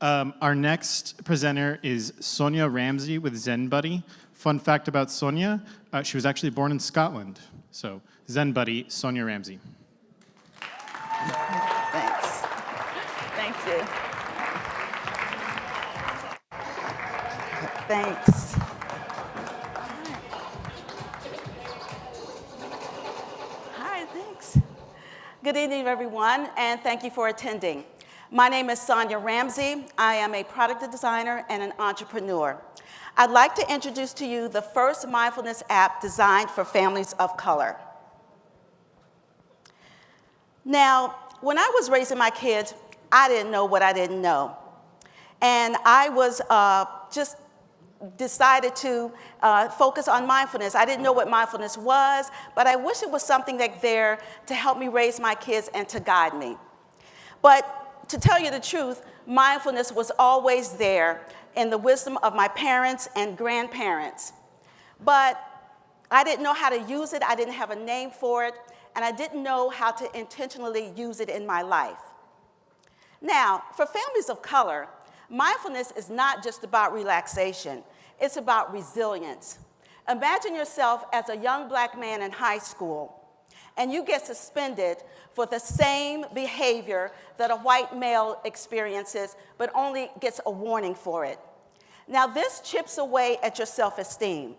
Our next presenter is Sonya Ramsey with ZenBuddy. Fun fact about Sonya, she was actually born in Scotland. So ZenBuddy, Sonya Ramsey. Thanks. Thank you. Thanks. Hi, thanks. Good evening, everyone, and thank you for attending. My name is Sonya Ramsey. I am a product designer and an entrepreneur. I'd like to introduce to you the first mindfulness app designed for families of color. Now, when I was raising my kids, I didn't know what I didn't know. And I was just decided to focus on mindfulness. I didn't know what mindfulness was, but I wish it was something like there to help me raise my kids and to guide me. But to tell you the truth, mindfulness was always there in the wisdom of my parents and grandparents. But I didn't know how to use it, I didn't have a name for it, and I didn't know how to intentionally use it in my life. Now, for families of color, mindfulness is not just about relaxation, it's about resilience. Imagine yourself as a young black man in high school, and you get suspended for the same behavior that a white male experiences, but only gets a warning for it. Now, this chips away at your self-esteem.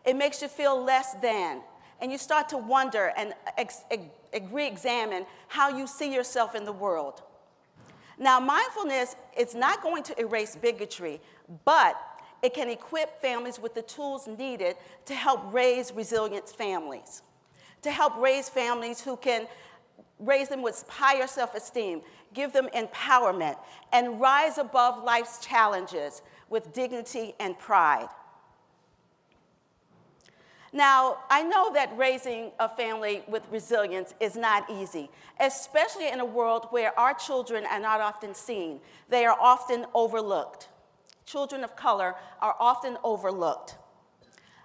It makes you feel less than, and you start to wonder and re-examine how you see yourself in the world. Now, mindfulness is not going to erase bigotry, but it can equip families with the tools needed to help raise resilient families, to help raise families who can raise them with higher self-esteem, give them empowerment, and rise above life's challenges with dignity and pride. Now, I know that raising a family with resilience is not easy, especially in a world where our children are not often seen. They are often overlooked. Children of color are often overlooked.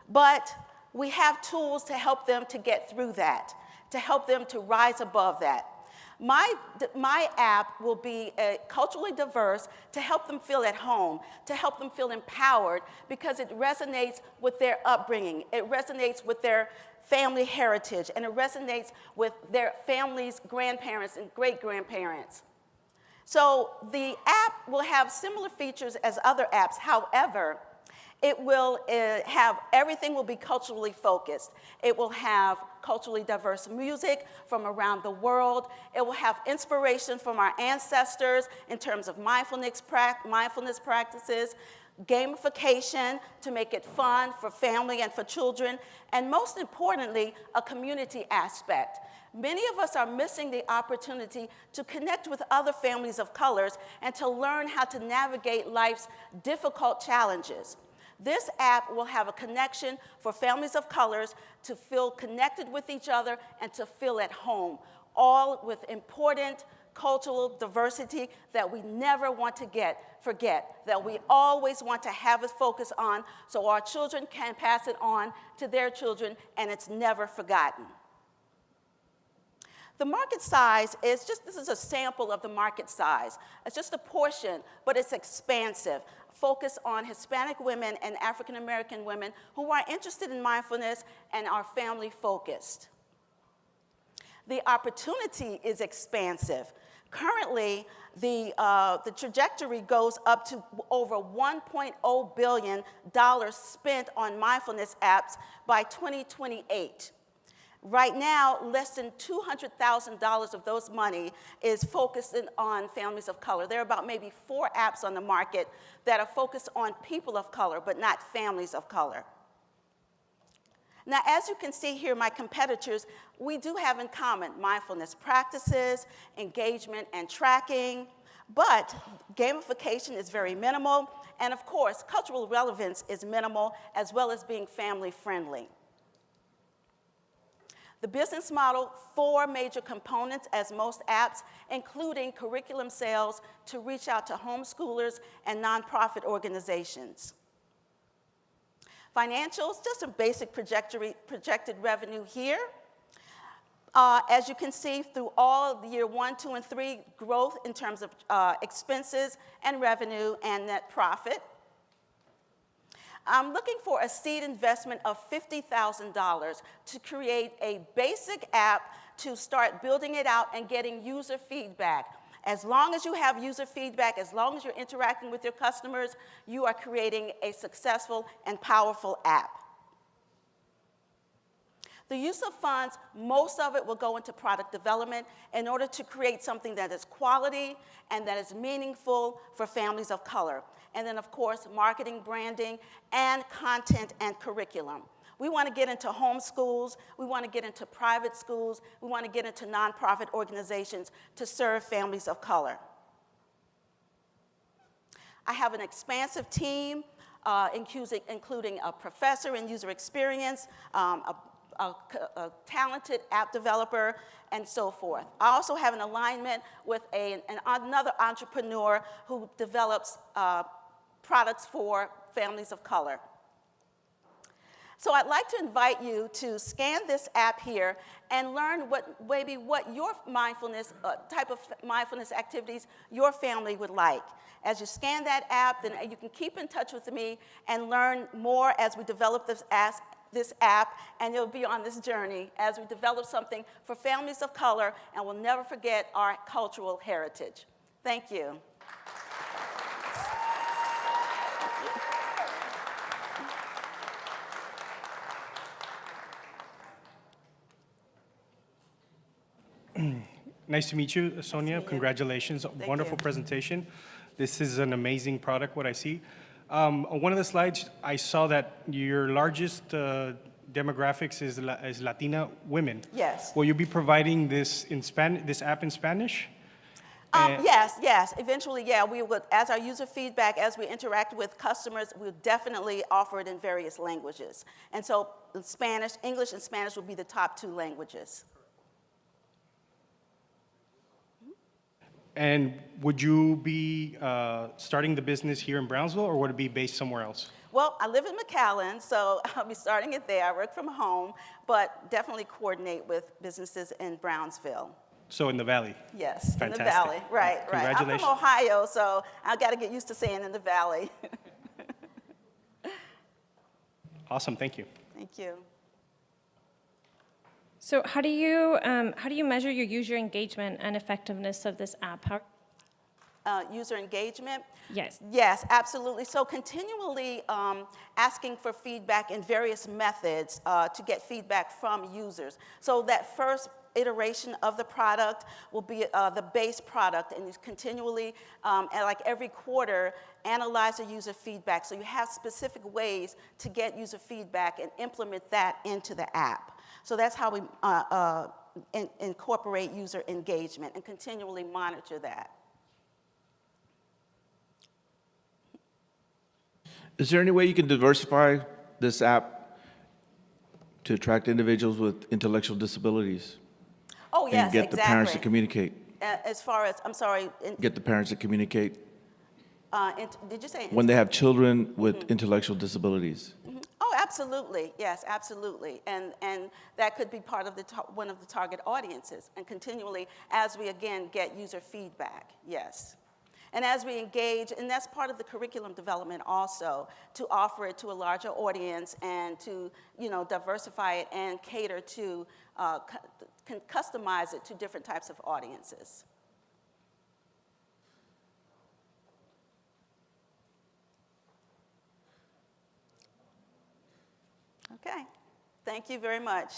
But we have tools to help them to get through that, to help them to rise above that. My app will be culturally diverse to help them feel at home, to help them feel empowered, because it resonates with their upbringing, it resonates with their family heritage, and it resonates with their family's grandparents and great-grandparents. So the app will have similar features as other apps. However, it will everything will be culturally focused. It will have culturally diverse music from around the world. It will have inspiration from our ancestors in terms of mindfulness practices, gamification to make it fun for family and for children, and most importantly, a community aspect. Many of us are missing the opportunity to connect with other families of colors and to learn how to navigate life's difficult challenges. This app will have a connection for families of colors to feel connected with each other and to feel at home, all with important cultural diversity that we never want to forget, that we always want to have a focus on so our children can pass it on to their children and it's never forgotten. The market size is this is a sample of the market size. It's just a portion, but it's expansive. Focus on Hispanic women and African American women who are interested in mindfulness and are family focused. The opportunity is expansive. Currently, the trajectory goes up to over $1.0 billion spent on mindfulness apps by 2028. Right now, less than $200,000 of those money is focused on families of color. There are about maybe 4 apps on the market that are focused on people of color, but not families of color. Now, as you can see here, my competitors, we do have in common mindfulness practices, engagement, and tracking, but gamification is very minimal, and of course, cultural relevance is minimal, as well as being family-friendly. The business model, 4 major components as most apps, including curriculum sales to reach out to homeschoolers and nonprofit organizations. Financials, just a basic projected revenue here. As you can see, through all of the year 1, 2, and 3 growth in terms of expenses and revenue and net profit. I'm looking for a seed investment of $50,000 to create a basic app to start building it out and getting user feedback. As long as you have user feedback, as long as you're interacting with your customers, you are creating a successful and powerful app. The use of funds, most of it will go into product development in order to create something that is quality and that is meaningful for families of color. And then, of course, marketing, branding, and content and curriculum. We want to get into homeschools. We want to get into private schools. We want to get into nonprofit organizations to serve families of color. I have an expansive team, including a professor in user experience, a talented app developer, and so forth. I also have an alignment with another entrepreneur who develops products for families of color. So I'd like to invite you to scan this app here and learn what your mindfulness, type of mindfulness activities your family would like. As you scan that app, then you can keep in touch with me and learn more as we develop this app, and you'll be on this journey as we develop something for families of color, and we'll never forget our cultural heritage. Thank you. Nice to meet you, Sonya. Nice to meet you. Congratulations. Thank Wonderful you. presentation. This is an amazing product, what I see. On one of the slides, I saw that your largest demographics is Latina women. Yes. Will you be providing this app in Spanish? Yes. Eventually, yeah, we would, as our user feedback, as we interact with customers, we'll definitely offer it in various languages. And so Spanish, English and Spanish will be the top 2 languages. And would you be starting the business here in Brownsville, or would it be based somewhere else? Well, I live in McAllen, so I'll be starting it there. I work from home, but definitely coordinate with businesses in Brownsville. So in the Valley? Yes, Fantastic. in the Valley, right. Congratulations. I'm from Ohio, so I've got to get used to saying in the Valley. Awesome, thank you. Thank you. So how do you measure your user engagement and effectiveness of this app? User engagement? Yes. Yes, absolutely. So continually asking for feedback in various methods to get feedback from users. So that first iteration of the product will be the base product, and you continually, and like every quarter, analyze the user feedback. So you have specific ways to get user feedback and implement that into the app. So that's how we incorporate user engagement and continually monitor that. Is there any way you can diversify this app to attract individuals with intellectual disabilities? Oh, yes, and get the parents to communicate? As far as, I'm sorry. Get the parents to communicate Did you say? when they have children with intellectual disabilities? Oh, absolutely. Yes, absolutely. And that could be part of one of the target audiences. And continually, as we, again, get user feedback, yes. And as we engage, and that's part of the curriculum development also, to offer it to a larger audience and to, diversify it and cater to, customize it to different types of audiences. Okay, thank you very much.